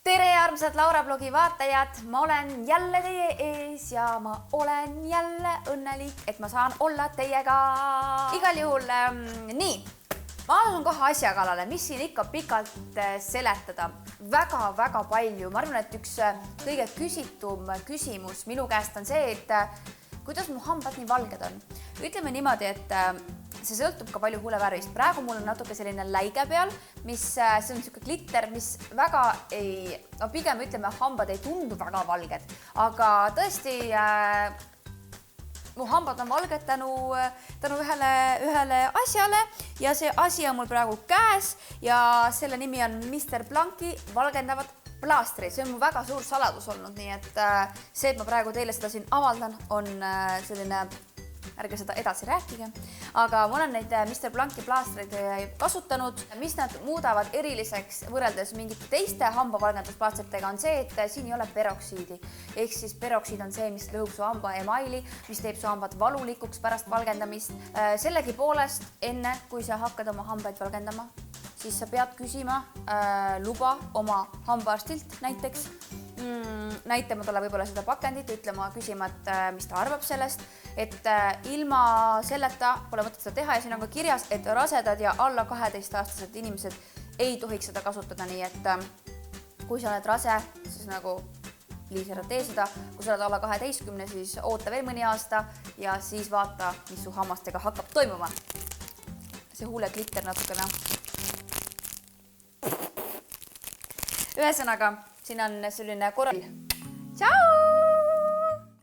Tere armsad Laura blogi vaatajad, ma olen jälle teie ees ja ma olen jälle õnnelik, et ma saan olla teiega. Igal juhul, nii, ma asun kohe asja kallale, mis siin ikka pikalt seletada. Väga palju. Ma arvan, et üks kõige küsitum küsimus minu käest on see, et kuidas mu hambad nii valged on. Ütleme niimoodi, et see sõltub ka palju huulevärvist. Praegu mul on natuke selline läige peal, see on niisugune glitter, mis väga ei, pigem ütleme, hambad ei tundu väga valged, aga tõesti mu hambad on valged tänu ühele asjale ja see asi on mul praegu käes ja selle nimi on Mr. Blanki valgendavad plaastrid. See on mu väga suur saladus olnud, nii et see, et ma praegu teile seda siin avaldan, on selline, ärge seda edasi rääkige, aga ma olen neid Mr. Blanki plaastreid kasutanud. Mis nad muudavad eriliseks võrreldes mingite teiste hambavalgendusplaastritega on see, et siin ei ole peroksiidi. Ehk siis peroksiid on see, mis lõhub su hamba emaili, mis teeb su hambad valulikuks pärast valgendamist. Sellegi poolest, enne kui sa hakkad oma hambaid valgendama, siis sa pead küsima luba oma hambaarstilt näiteks. Näitama talle võib-olla seda pakendit, ütlema, küsima, et mis ta arvab sellest, et ilma selleta pole mõtet seda teha ja siin on ka kirjas, et rasedad ja alla 12-aastased inimesed ei tohiks seda kasutada, nii et kui sa oled rase, siis nagu Liis, ära tee seda, kui sa oled alla 12, siis oota veel mõni aasta ja siis vaata, mis su hammastega hakkab toimuma. See huuleglitter natukene. Ühesõnaga, siin on selline korral. Tšau!